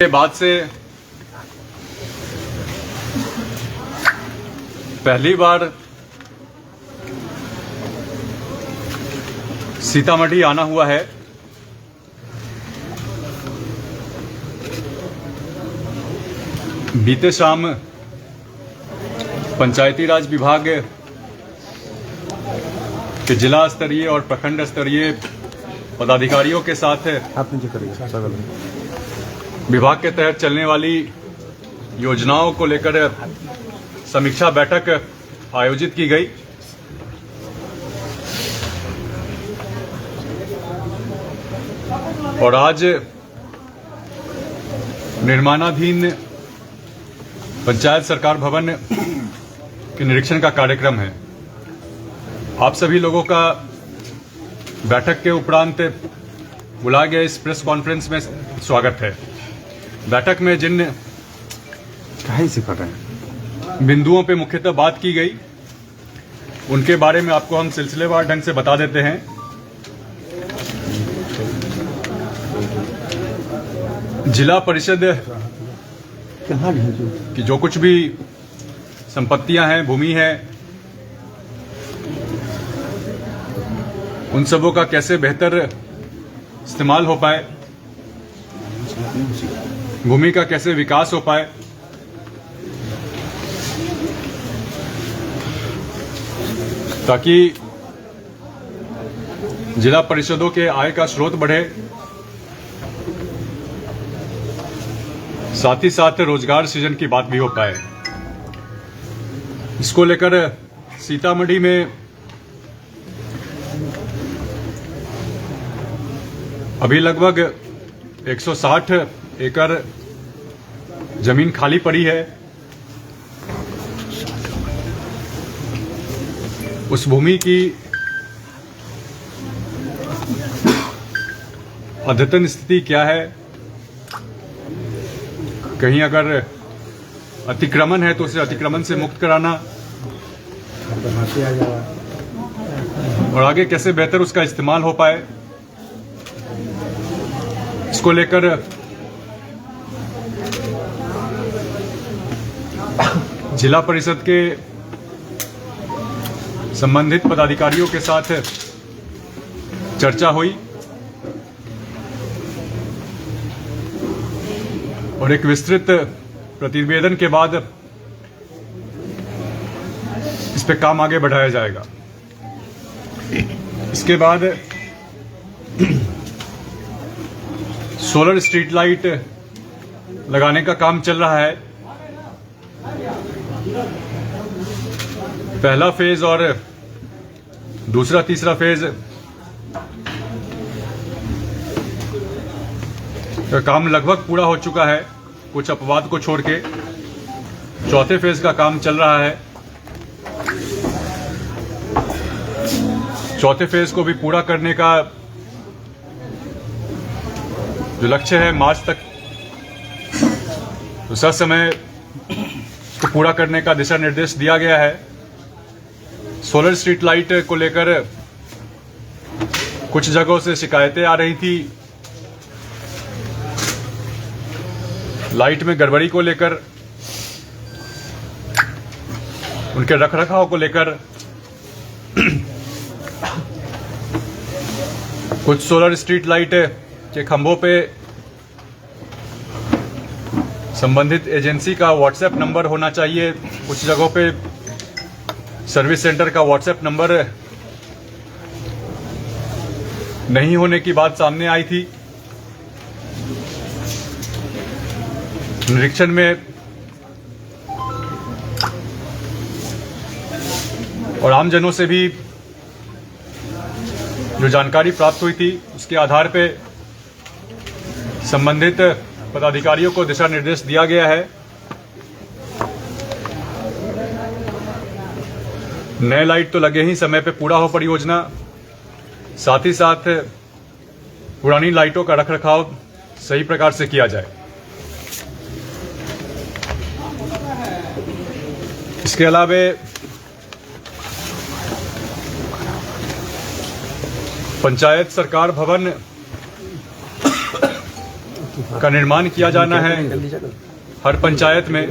के बाद से पहली बार सीतामढ़ी आना हुआ है। बीते शाम पंचायती राज विभाग के जिला स्तरीय और प्रखंड स्तरीय पदाधिकारियों के साथ विभाग के तहत चलने वाली योजनाओं को लेकर समीक्षा बैठक आयोजित की गई। और आज निर्माणाधीन पंचायत सरकार भवन के निरीक्षण का कार्यक्रम है। आप सभी लोगों का बैठक के उपरांत बुलाए गए इस प्रेस कॉन्फ्रेंस में स्वागत है। बैठक में जिन बिंदुओं पे मुख्यतः बात की गई उनके बारे में आपको हम सिलसिलेवार ढंग से बता देते हैं। जिला परिषद की जो कुछ भी संपत्तियां हैं, भूमि है, उन सबों का कैसे बेहतर इस्तेमाल हो पाए, भूमि का कैसे विकास हो पाए, ताकि जिला परिषदों के आय का स्रोत बढ़े, साथ ही साथ रोजगार सृजन की बात भी हो पाए। इसको लेकर सीतामढ़ी में अभी लगभग 160 एकड़ जमीन खाली पड़ी है। उस भूमि की अद्यतन स्थिति क्या है, कहीं अगर अतिक्रमण है तो उसे अतिक्रमण से मुक्त कराना और आगे कैसे बेहतर उसका इस्तेमाल हो पाए, इसको लेकर जिला परिषद के संबंधित पदाधिकारियों के साथ चर्चा हुई और एक विस्तृत प्रतिवेदन के बाद इस पे काम आगे बढ़ाया जाएगा। इसके बाद सोलर स्ट्रीट लाइट लगाने का काम चल रहा है। पहला फेज और दूसरा तीसरा फेज का काम लगभग पूरा हो चुका है, कुछ अपवाद को छोड़ के। चौथे फेज का काम चल रहा है। चौथे फेज को भी पूरा करने का जो लक्ष्य है मार्च तक, तो ससमय को पूरा करने का दिशा निर्देश दिया गया है। सोलर स्ट्रीट लाइट को लेकर कुछ जगहों से शिकायतें आ रही थी, लाइट में गड़बड़ी को लेकर, उनके रखरखाव को लेकर। कुछ सोलर स्ट्रीट लाइट के खंभों पे संबंधित एजेंसी का व्हाट्सएप नंबर होना चाहिए, कुछ जगहों पे सर्विस सेंटर का व्हाट्सएप नंबर नहीं होने की बात सामने आई थी। निरीक्षण में और आमजनों से भी जो जानकारी प्राप्त हुई थी उसके आधार पे संबंधित पदाधिकारियों को दिशा निर्देश दिया गया है। नए लाइट तो लगे ही समय पे पूरा हो परियोजना, साथ ही साथ पुरानी लाइटों का रखरखाव सही प्रकार से किया जाए। इसके अलावा पंचायत सरकार भवन का निर्माण किया जाना है हर पंचायत में।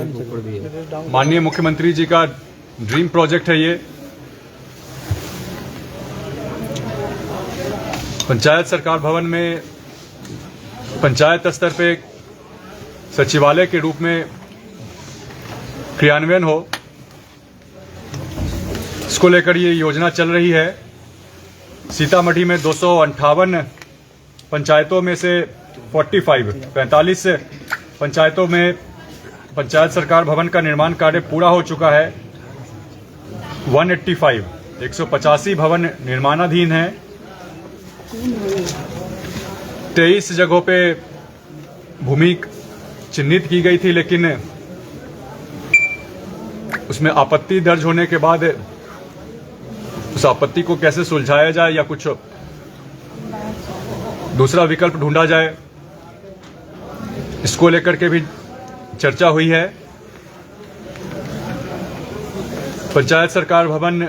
माननीय मुख्यमंत्री जी का ड्रीम प्रोजेक्ट है ये। पंचायत सरकार भवन में पंचायत स्तर पे सचिवालय के रूप में क्रियान्वयन हो, इसको लेकर ये योजना चल रही है। सीतामढ़ी में 258 पंचायतों में से 45 पंचायतों में पंचायत सरकार भवन का निर्माण कार्य पूरा हो चुका है। 185 भवन निर्माणाधीन है। 23 जगहों पे भूमि चिन्हित की गई थी, लेकिन उसमें आपत्ति दर्ज होने के बाद उस आपत्ति को कैसे सुलझाया जाए या कुछ दूसरा विकल्प ढूंढा जाए, इसको लेकर के भी चर्चा हुई है। पंचायत सरकार भवन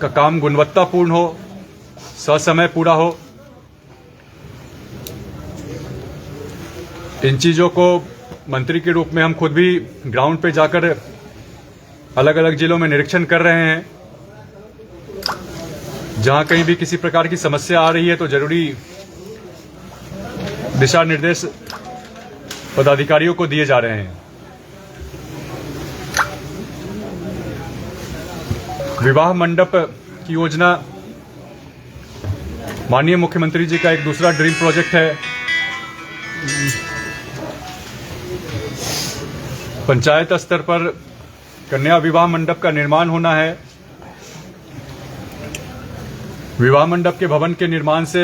का काम गुणवत्तापूर्ण हो, ससमय पूरा हो। इन चीजों को मंत्री के रूप में हम खुद भी ग्राउंड पे जाकर अलग अलग जिलों में निरीक्षण कर रहे हैं। जहां कहीं भी किसी प्रकार की समस्या आ रही है तो जरूरी दिशा निर्देश पदाधिकारियों को दिए जा रहे हैं। विवाह मंडप की योजना माननीय मुख्यमंत्री जी का एक दूसरा ड्रीम प्रोजेक्ट है। पंचायत स्तर पर कन्या विवाह मंडप का निर्माण होना है। विवाह मंडप के भवन के निर्माण से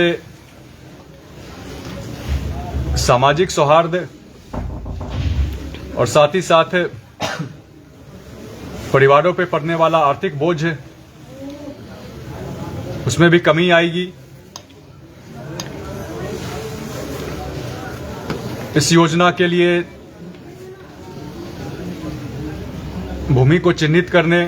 सामाजिक सौहार्द और साथ ही साथ परिवारों पे पड़ने वाला आर्थिक बोझ उसमें भी कमी आएगी। इस योजना के लिए भूमि को चिन्हित करने,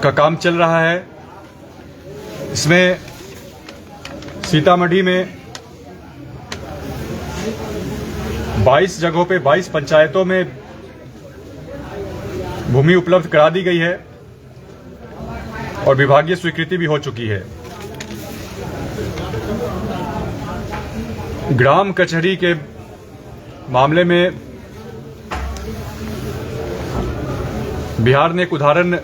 का काम चल रहा है। इसमें सीतामढ़ी में 22 जगहों पे 22 पंचायतों में भूमि उपलब्ध करा दी गई है और विभागीय स्वीकृति भी हो चुकी है। ग्राम कचहरी के मामले में बिहार ने एक उदाहरण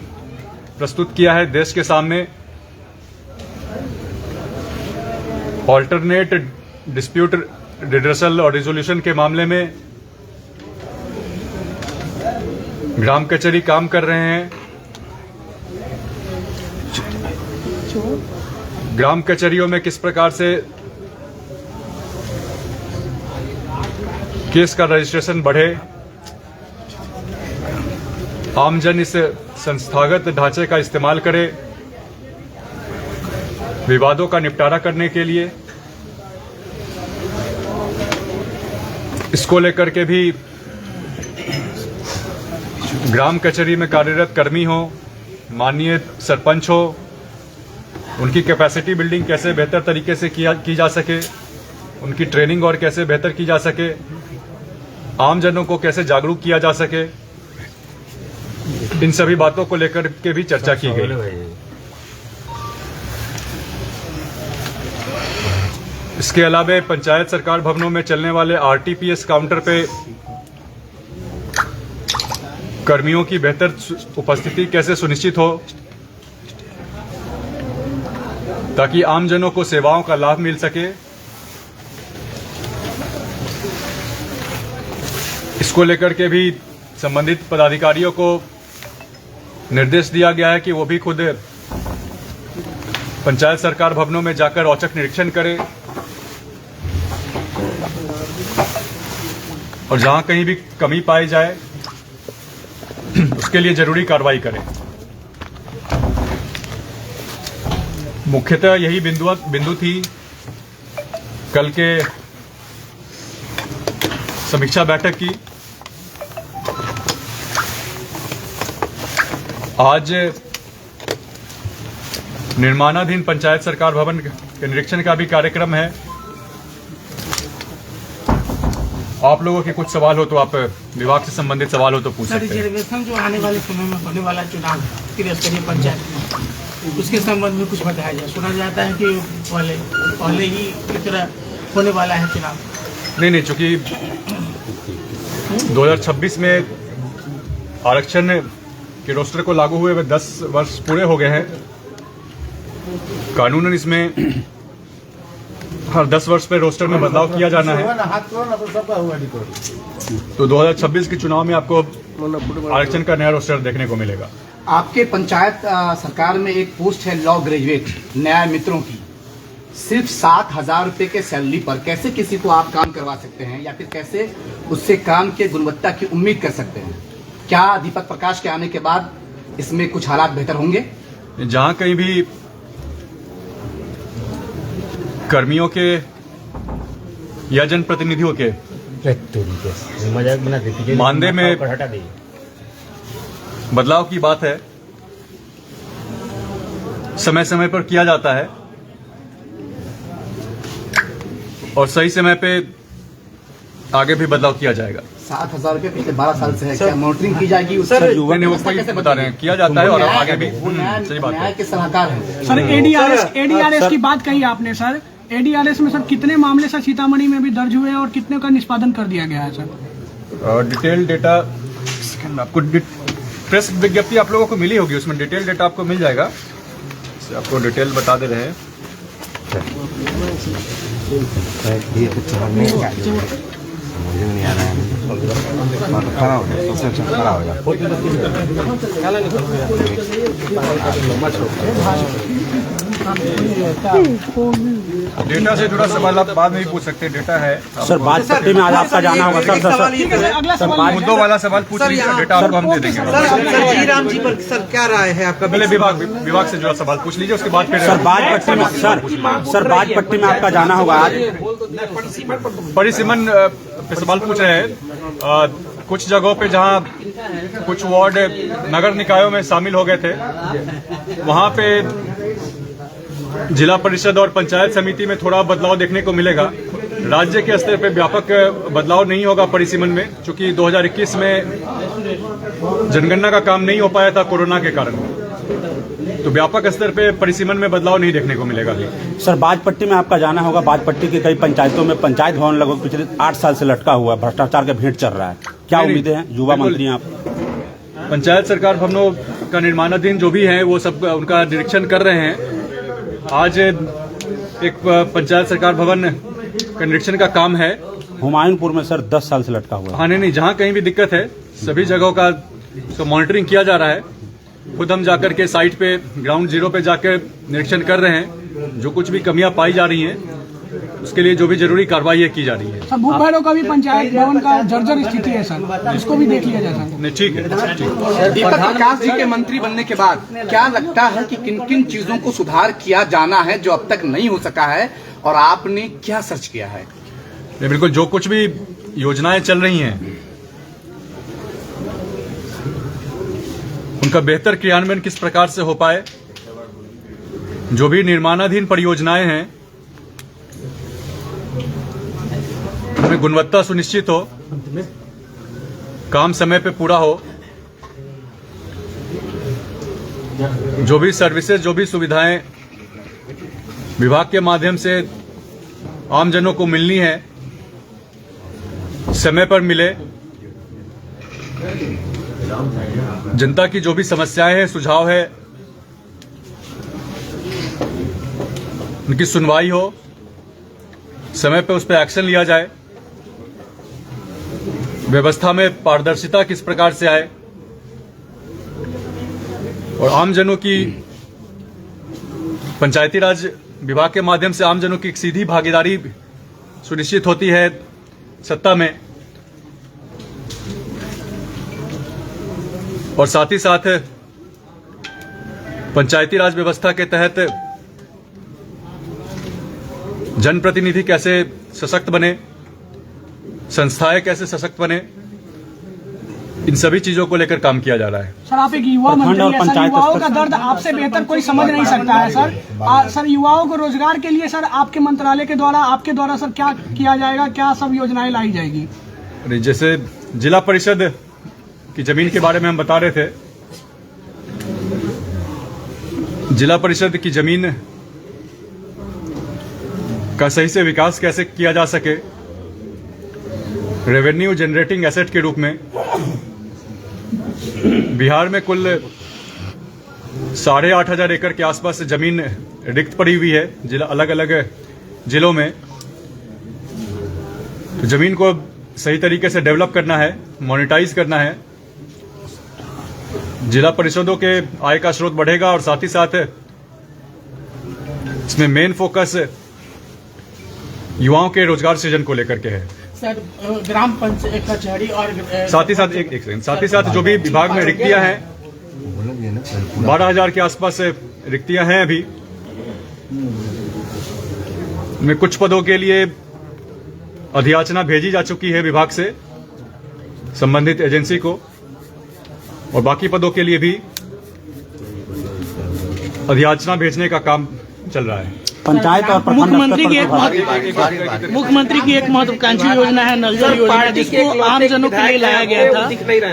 प्रस्तुत किया है देश के सामने। ऑल्टरनेट डिस्प्यूट रिड्रेसल और रिजोल्यूशन के मामले में ग्राम कचहरी काम कर रहे हैं। ग्राम कचहरियों में किस प्रकार से केस का रजिस्ट्रेशन बढ़े, आमजन इस संस्थागत ढांचे का इस्तेमाल करे विवादों का निपटारा करने के लिए, इसको लेकर के भी ग्राम कचहरी में कार्यरत कर्मी हो, माननीय सरपंच हो, उनकी कैपेसिटी बिल्डिंग कैसे बेहतर तरीके से की जा सके, उनकी ट्रेनिंग और कैसे बेहतर की जा सके, आमजनों को कैसे जागरूक किया जा सके, इन सभी बातों को लेकर के भी चर्चा की गई। इसके अलावा पंचायत सरकार भवनों में चलने वाले आरटीपीएस काउंटर पे कर्मियों की बेहतर उपस्थिति कैसे सुनिश्चित हो ताकि आमजनों को सेवाओं का लाभ मिल सके, इसको लेकर के भी संबंधित पदाधिकारियों को निर्देश दिया गया है कि वो भी खुद पंचायत सरकार भवनों में जाकर औचक निरीक्षण करें और जहां कहीं भी कमी पाई जाए उसके लिए जरूरी कार्रवाई करें। मुख्यतः यही बिंदु थी कल के समीक्षा बैठक की। आज निर्माणाधीन पंचायत सरकार भवन के निरीक्षण का भी कार्यक्रम है। आप लोगों के कुछ सवाल हो तो आप विभाग से संबंधित सवाल हो तो पूछ सकते हैं। रिजर्वेशन जो आने वाले समय में होने वाला चुनाव है त्रिस्तरीय पंचायत में, उसके संबंध में कुछ बताया जाए। सुना जाता है कि पहले ही की तरह होने वाला है चुनाव। नहीं, चूंकि 2026 में आरक्षण के रोस्टर को लागू हुए 10 वर्ष पूरे हो गए हैं। कानूनन इसमें हर 10 वर्ष पे रोस्टर में बदलाव किया जाना है। तो 2026 के चुनाव में आपको आरक्षण का नया रोस्टर देखने को मिलेगा। आपके पंचायत सरकार में एक पोस्ट है लॉ ग्रेजुएट न्याय मित्रों की, सिर्फ 7,000 रुपए के सैलरी पर कैसे किसी को आप काम करवा सकते हैं, या फिर कैसे उससे काम के गुणवत्ता की उम्मीद कर सकते हैं? क्या दीपक प्रकाश के आने के बाद इसमें कुछ हालात बेहतर होंगे? जहां कहीं भी कर्मियों के या जनप्रतिनिधियों के मानदेय में बदलाव की बात है, समय समय पर किया जाता है और सही समय पे आगे भी बदलाव किया जाएगा। 7,000 रुपए पिछले 12 साल से है, क्या मॉनिटरिंग की जाएगी? वो कैसे बता रहे हैं, किया जाता है और आगे भी सही बात है। न्याय के सलाहकार हैं सर। एडीआरएस की बात कही आपने सर, एडीआरएस में सर कितने मामले सर सीतामढ़ी में भी दर्ज हुए और कितने का निष्पादन कर दिया गया है सर? डिटेल डेटा आपको प्रेस विज्ञप्ति आप लोगों को मिली होगी, उसमें डिटेल डेटा आपको मिल जाएगा। आपको डिटेल बता दे रहे हैं। डेटा से जुड़ा सवाल आप बाद में भी पूछ सकते हैं, डेटा है सर। बात पट्टी में आज आपका जाना होगा सर। मुद्दों वाला सवाल पूछ लीजिए, डेटा आपको हम दे देंगे। सर जीराम जी पर सर क्या राय है आपका? पहले विभाग से जुड़ा सवाल पूछ लीजिए, उसके बाद फिर सर बाज पट्टी में सर बाज पट्टी में आपका जाना होगा आज। परिसीमन पे सवाल पूछ रहे हैं। कुछ जगहों पे जहां कुछ वार्ड नगर निकायों में शामिल हो गए थे, वहां पे जिला परिषद और पंचायत समिति में थोड़ा बदलाव देखने को मिलेगा। राज्य के स्तर पे व्यापक बदलाव नहीं होगा परिसीमन में, क्योंकि 2021 में जनगणना का काम नहीं हो पाया था कोरोना के कारण, तो व्यापक स्तर पे परिसीमन में बदलाव नहीं देखने को मिलेगा। सर बाज पट्टी में आपका जाना होगा। बाज पट्टी की कई पंचायतों में पंचायत भवन लगभग पिछले 8 साल से लटका हुआ है, भ्रष्टाचार के भेंट चल रहा है। क्या उम्मीदें हैं? युवा मंत्री हैं आप। पंचायत सरकार भवनों का निर्माणाधीन जो भी है वो सब उनका निरीक्षण कर रहे हैं। आज एक पंचायत सरकार भवन का निरीक्षण का काम है हुमायूंपुर में सर 10 साल से लटका हुआ है। हाँ नहीं, जहाँ कहीं भी दिक्कत है सभी जगहों का तो मॉनिटरिंग किया जा रहा है। खुद हम जाकर के साइट पे ग्राउंड जीरो पे जाकर निरीक्षण कर रहे हैं। जो कुछ भी कमियां पाई जा रही हैं उसके लिए जो भी जरूरी कार्रवाई की जा रही है। सर भूखभैरव का भी पंचायत भवन का जर्जर स्थिति है सर, इसको भी देख लिया जाए सर। नहीं ठीक है। दीपक प्रकाश जी के मंत्री बनने के बाद क्या लगता है कि किन किन चीजों को सुधार किया जाना है जो अब तक नहीं हो सका है, और आपने क्या सर्च किया है? बिल्कुल, जो कुछ भी योजनाएं चल रही हैं उनका बेहतर क्रियान्वयन किस प्रकार से हो पाए, जो भी निर्माणाधीन परियोजनाएं हैं उनमें गुणवत्ता सुनिश्चित हो, काम समय पे पूरा हो, जो भी सर्विसेज जो भी सुविधाएं विभाग के माध्यम से आमजनों को मिलनी है समय पर मिले, जनता की जो भी समस्याएं हैं सुझाव है उनकी सुनवाई हो, समय पर उस पर एक्शन लिया जाए, व्यवस्था में पारदर्शिता किस प्रकार से आए और आमजनों की पंचायती राज विभाग के माध्यम से आमजनों की एक सीधी भागीदारी सुनिश्चित होती है सत्ता में, और साथ ही साथ पंचायती राज व्यवस्था के तहत जनप्रतिनिधि कैसे सशक्त बने, संस्थाएं कैसे सशक्त बने, इन सभी चीजों को लेकर काम किया जा रहा है। सर आप एक युवा मंत्री हैं सर, युवाओं का दर्द आपसे बेहतर कोई समझ नहीं सकता है सर। सर युवाओं को रोजगार के लिए सर आपके मंत्रालय के द्वारा आपके द्वारा सर क्या किया जाएगा, क्या सब योजनाएं लाई जाएगी? जैसे जिला परिषद की जमीन के बारे में हम बता रहे थे, जिला परिषद की जमीन का सही से विकास कैसे किया जा सके, रेवेन्यू जनरेटिंग एसेट के रूप में बिहार में कुल 8,500 एकड़ के आसपास जमीन रिक्त पड़ी हुई है जिला अलग अलग जिलों में। तो जमीन को सही तरीके से डेवलप करना है, मोनेटाइज करना है, जिला परिषदों के आय का स्रोत बढ़ेगा और साथ ही साथ इसमें मेन फोकस युवाओं के रोजगार सृजन को लेकर के है। सर ग्राम पंचायत कचहरी और साथ ही साथ एक सेकंड, साथ ही साथ जो भी विभाग में रिक्तियां हैं 12,000 के आसपास रिक्तियां हैं अभी में कुछ पदों के लिए अधियाचना भेजी जा चुकी है विभाग से संबंधित एजेंसी को, और बाकी पदों के लिए भी अधियाचना भेजने का काम चल रहा है। पंचायत और मुख्यमंत्री की एक महत्वाकांक्षी योजना है नल जल योजना, जिसको आम जनों के लिए लाया गया था,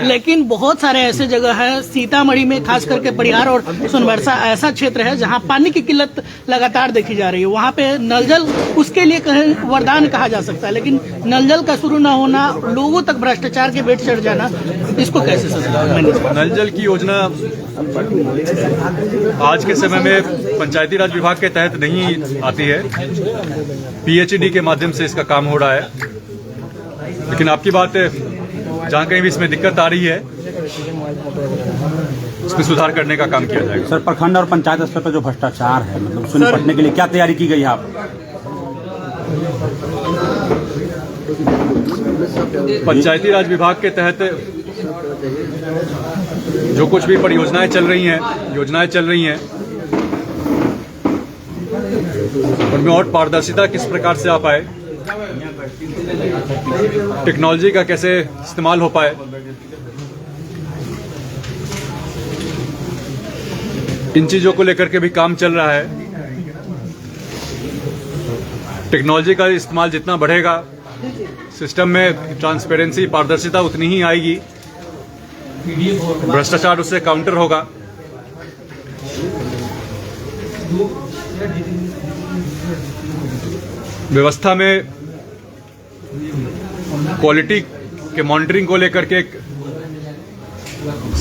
लेकिन बहुत सारे ऐसे जगह है सीतामढ़ी में, खास करके परिहार और सोनबरसा ऐसा क्षेत्र है जहां पानी की किल्लत लगातार देखी जा रही है। वहां पे नल जल उसके लिए कहीं वरदान कहा जा सकता है, लेकिन नल जल का शुरू न होना, लोगों तक भ्रष्टाचार के भेंट चढ़ जाना, इसको कैसे समझें? नल जल की योजना आज के समय में पंचायती राज विभाग के तहत नहीं आती है, पीएचडी के माध्यम से इसका काम हो रहा है। लेकिन आपकी बात जहां कहीं भी इसमें दिक्कत आ रही है उसमें सुधार करने का काम किया जाएगा। सर प्रखंड और पंचायत स्तर पर जो भ्रष्टाचार है, मतलब उससे निपटने के लिए क्या तैयारी की गई है आप? पंचायती राज विभाग के तहत जो कुछ भी परियोजनाएं चल रही हैं उनमें और पारदर्शिता किस प्रकार से आ पाए, टेक्नोलॉजी का कैसे इस्तेमाल हो पाए, इन चीजों को लेकर के भी काम चल रहा है। टेक्नोलॉजी का इस्तेमाल जितना बढ़ेगा सिस्टम में ट्रांसपेरेंसी, पारदर्शिता उतनी ही आएगी, भ्रष्टाचार उससे काउंटर होगा। व्यवस्था में क्वालिटी के मॉनिटरिंग को लेकर के एक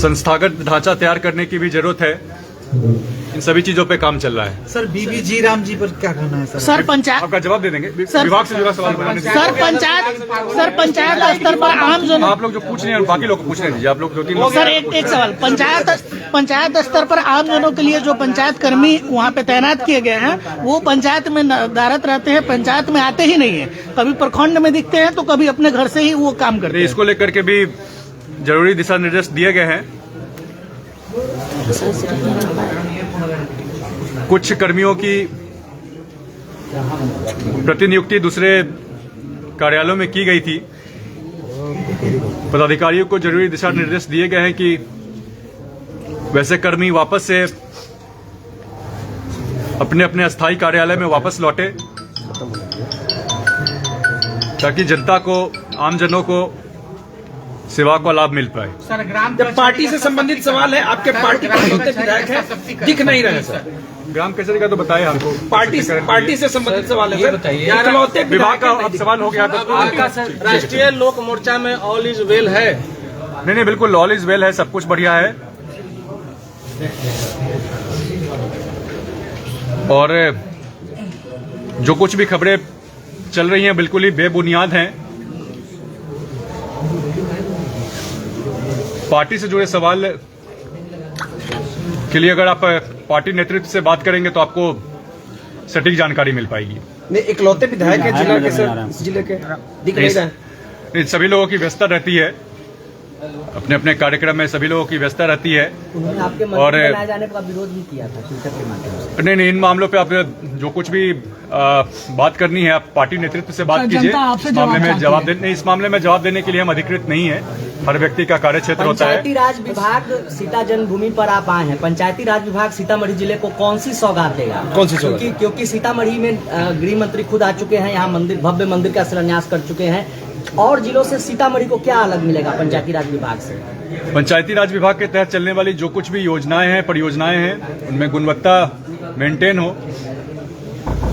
संस्थागत ढांचा तैयार करने की भी जरूरत है। इन सभी चीजों पे काम चल रहा है। सर बीबी जी राम जी पर क्या कहना है? सर पंचायत आपका जवाब दे देंगे, विभाग से जुड़ा सवाल बनाने दीजिए। सर पंचायत स्तर पर आम जनों, आप लोग जो पूछ रहे हैं बाकी लोग को पूछने दीजिए। आप लोग 2-3 सर एक सवाल, पंचायत स्तर पर आम जनों के लिए जो पंचायत कर्मी वहाँ पे तैनात किए गए हैं वो पंचायत में नदारत रहते हैं, पंचायत में आते ही नहीं है, कभी प्रखंड में दिखते हैं तो कभी अपने घर से ही वो काम करते हैं। इसको लेकर के भी जरूरी दिशा निर्देश दिए गए हैं। कुछ कर्मियों की प्रतिनियुक्ति दूसरे कार्यालयों में की गई थी। पदाधिकारियों को जरूरी दिशा निर्देश दिए गए हैं कि वैसे कर्मी वापस से अपने अपने अस्थायी कार्यालय में वापस लौटे, ताकि जनता को, आमजनों को सेवा का लाभ मिल पाए। सर ग्राम जब पार्टी से संबंधित सवाल है, आपके पार्टी के विधायक हैं, दिख नहीं रहे सर। ग्राम कचहरी का तो बताया हमको, पार्टी से संबंधित सवाल है। इकलौते विभाग का अब सवाल हो गया। राष्ट्रीय लोक मोर्चा में ऑल इज वेल है? नहीं, बिल्कुल ऑल इज वेल है, सब कुछ बढ़िया है। और जो कुछ भी खबरें चल रही हैं बिल्कुल ही बेबुनियाद हैं। पार्टी से जुड़े सवाल के लिए अगर आप पार्टी नेतृत्व से बात करेंगे तो आपको सटीक जानकारी मिल पाएगी। नहीं, इकलौते विधायक है जिला के, सर जिले के दिख नहीं रहा। सभी लोगों की व्यस्तता रहती है, अपने अपने कार्यक्रम में सभी लोगों की व्यस्तता रहती है। आपके और बनाए जाने का विरोध भी किया था ट्विटर के माध्यम से। नहीं, इन मामलों पे आप जो कुछ भी बात करनी है आप पार्टी नेतृत्व से बात कीजिए। इस मामले में जवाब देने के लिए हम अधिकृत नहीं है। हर व्यक्ति का कार्यक्षेत्र होता है। पंचायती राज विभाग सीता जन्मभूमि पर आप आए हैं, पंचायती राज विभाग सीतामढ़ी जिले को कौन सी सौगात देगा? कौन सी सौगात? क्योंकि सीतामढ़ी में गृह मंत्री खुद आ चुके हैं, यहाँ मंदिर, भव्य मंदिर का शिलान्यास कर चुके हैं, और जिलों से सीतामढ़ी को क्या अलग मिलेगा पंचायती राज विभाग से? पंचायती राज विभाग के तहत चलने वाली जो कुछ भी योजनाएं हैं, परियोजनाएं हैं, उनमें गुणवत्ता मेंटेन हो।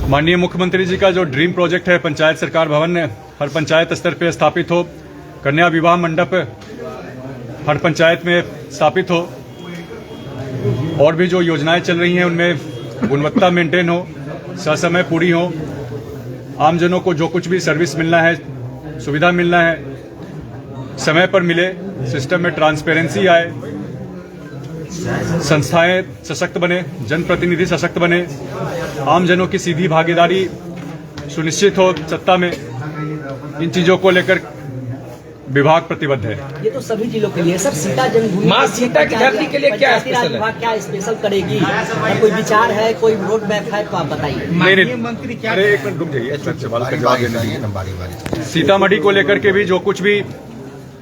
माननीय मुख्यमंत्री जी का जो ड्रीम प्रोजेक्ट है पंचायत सरकार भवन, हर पंचायत स्तर पर स्थापित हो, कन्या विवाह मंडप हर पंचायत में स्थापित हो, और भी जो योजनाएं चल रही हैं उनमें गुणवत्ता मेंटेन हो, ससमय पूरी हो, आमजनों को जो कुछ भी सर्विस मिलना है, सुविधा मिलना है, समय पर मिले, सिस्टम में ट्रांसपेरेंसी आए, संस्थाएं सशक्त बने, जनप्रतिनिधि सशक्त बने, आमजनों की सीधी भागीदारी सुनिश्चित हो सत्ता में। इन चीजों को लेकर विभाग प्रतिबद्ध है। ये तो सभी जिलों के लिए सर, सीता जन्मभूमि मां सीता की धरती के लिए क्या स्पेशल है? विभाग क्या स्पेशल करेगी? कोई विचार है, कोई रोड मैप है तो आप बताइए। नहीं, मंत्री क्या, अरे एक मिनट रुक जाइए, सवाल का जवाब देने दीजिए। सीतामढ़ी को लेकर के भी जो कुछ भी,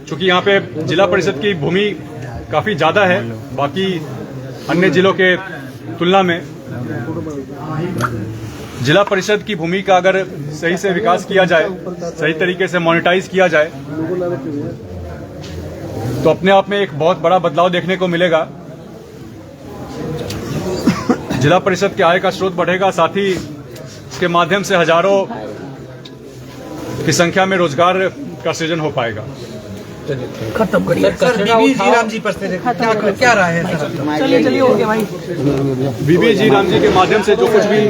चूंकि यहाँ पे जिला परिषद की भूमि काफी ज्यादा है बाकी अन्य जिलों के तुलना में, जिला परिषद की भूमि का अगर सही से विकास किया जाए, सही तरीके से मोनेटाइज किया जाए, तो अपने आप में एक बहुत बड़ा बदलाव देखने को मिलेगा। जिला परिषद के आय का स्रोत बढ़ेगा, साथ ही इसके माध्यम से हजारों की संख्या में रोजगार का सृजन हो पाएगा। खत्म करिए सर, बीबी जी राम जी पर से क्या राय है सर? चलिए चलिए, हो गया भाई। बीबी जी राम जी के माध्यम से जो कुछ भी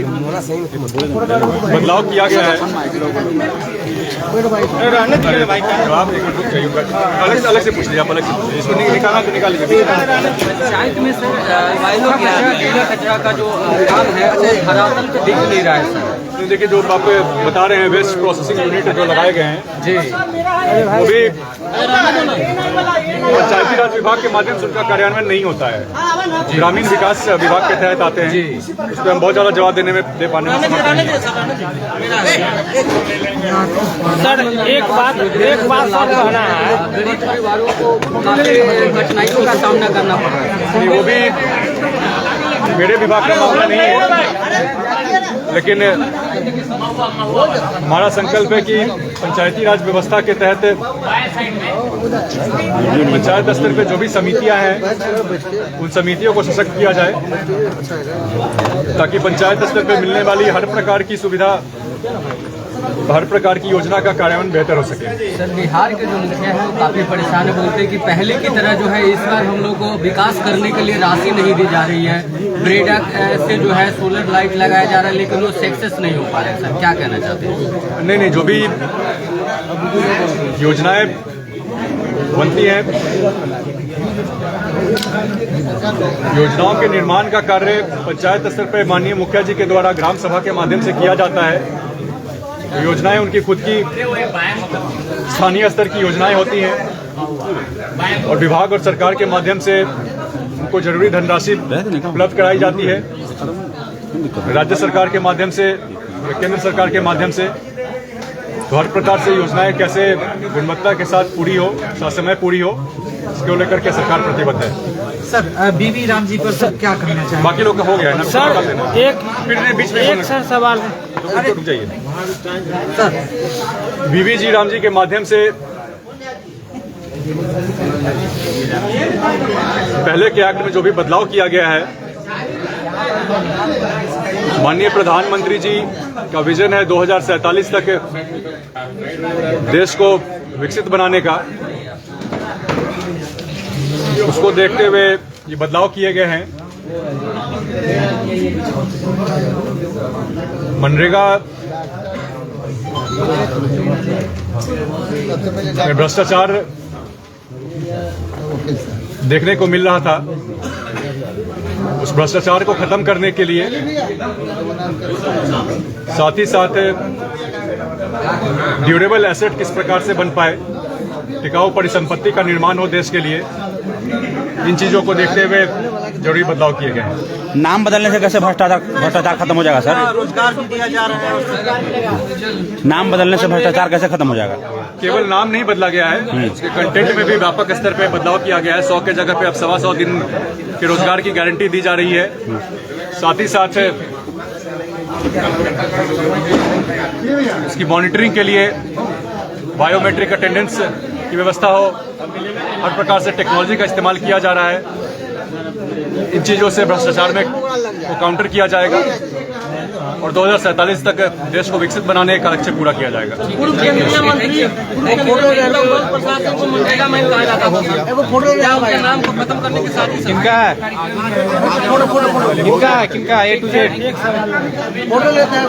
बदलाव किया गया है, आप एक मिनट रुक जाइए, अलग से पूछ लीजिए, आप अलग से पूछ लीजिए, इसको निकालना तो निकाल लीजिए। पंचायत में सर वायु गीला कचरा का जो काम है वो धरातल पे दिख नहीं रहा है सर। तो देखिए, जो आप बता रहे हैं वेस्ट प्रोसेसिंग यूनिट जो लगाए गए हैं जी, वो भी पंचायती राज विभाग के माध्यम से उनका कार्यान्वयन नहीं होता है, ग्रामीण विकास विभाग के तहत आते हैं। उस पर हम बहुत ज्यादा जवाब दे पाने में सर एक बात और कहना है, गरीब परिवारों को कठिनाइयों का सामना करना पड़ रहा है। वो भी मेरे विभाग का मामला नहीं है, लेकिन हमारा संकल्प है कि पंचायती राज व्यवस्था के तहत पंचायत स्तर पे जो भी समितियां हैं उन समितियों को सशक्त किया जाए, ताकि पंचायत स्तर पे मिलने वाली हर प्रकार की सुविधा, हर प्रकार की योजना का कार्यान्वयन बेहतर हो सके। सर बिहार के जो मुखिया है वो काफी परेशान है, बोलते हैं कि पहले की तरह जो है इस बार हम लोग को विकास करने के लिए राशि नहीं दी जा रही है, ब्रेडा से जो है सोलर लाइट लगाया जा रहा है, लेकिन वो सक्सेस नहीं हो पा रहे। सर क्या कहना चाहते हैं? नहीं, जो भी योजनाएं बनती हैं, योजनाओं के निर्माण का कार्य पंचायत स्तर पर माननीय मुखिया जी के द्वारा ग्राम सभा के माध्यम से किया जाता है। तो योजनाएं उनकी खुद की स्थानीय स्तर की योजनाएं होती हैं, और विभाग और सरकार के माध्यम से उनको जरूरी धनराशि उपलब्ध कराई जाती है, राज्य सरकार के माध्यम से, केंद्र सरकार के माध्यम से। तो हर प्रकार से योजनाएं कैसे गुणवत्ता के साथ पूरी हो, ससमय पूरी हो, इसको लेकर के सरकार प्रतिबद्ध है। सर बीबी राम जी पर सर क्या कहना चाहिए? बाकी लोग का हो गया है ना सर फिर बीच में एक सर सवाल है, रुक जाइए सर। बीबी जी राम जी के माध्यम से पहले के एक्ट में जो भी बदलाव किया गया है, माननीय प्रधानमंत्री जी का विजन है 2047 तक देश को विकसित बनाने का, उसको देखते हुए ये बदलाव किए गए हैं। मनरेगा में भ्रष्टाचार देखने को मिल रहा था, उस भ्रष्टाचार को खत्म करने के लिए, साथ ही साथ ड्यूरेबल एसेट किस प्रकार से बन पाए, टिकाऊ परिसंपत्ति का निर्माण हो देश के लिए, इन चीजों को देखते हुए जरूरी बदलाव किए गए हैं। नाम बदलने से कैसे भ्रष्टाचार खत्म हो जाएगा सर? रोजगार भी दिया जा रहा है। नाम बदलने से भ्रष्टाचार कैसे खत्म हो जाएगा? केवल नाम नहीं बदला गया है, उसके कंटेंट में भी व्यापक स्तर पे बदलाव किया गया है। 100 के जगह पे अब 125 दिन के रोजगार की गारंटी दी जा रही है। साथ ही साथ इसकी मॉनिटरिंग के लिए बायोमेट्रिक अटेंडेंस की व्यवस्था हो, हर प्रकार से टेक्नोलॉजी का इस्तेमाल किया जा रहा है। इन चीजों से भ्रष्टाचार में को काउंटर किया जाएगा और 2047 तक देश को विकसित बनाने का लक्ष्य पूरा किया जाएगा। किनका A to Z फोटो लेते हैं।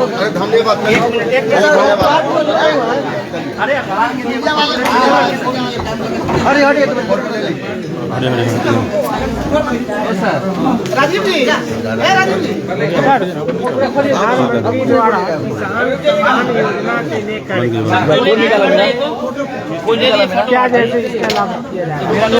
अरे राजीव जी, राजीव जी क्या जैसे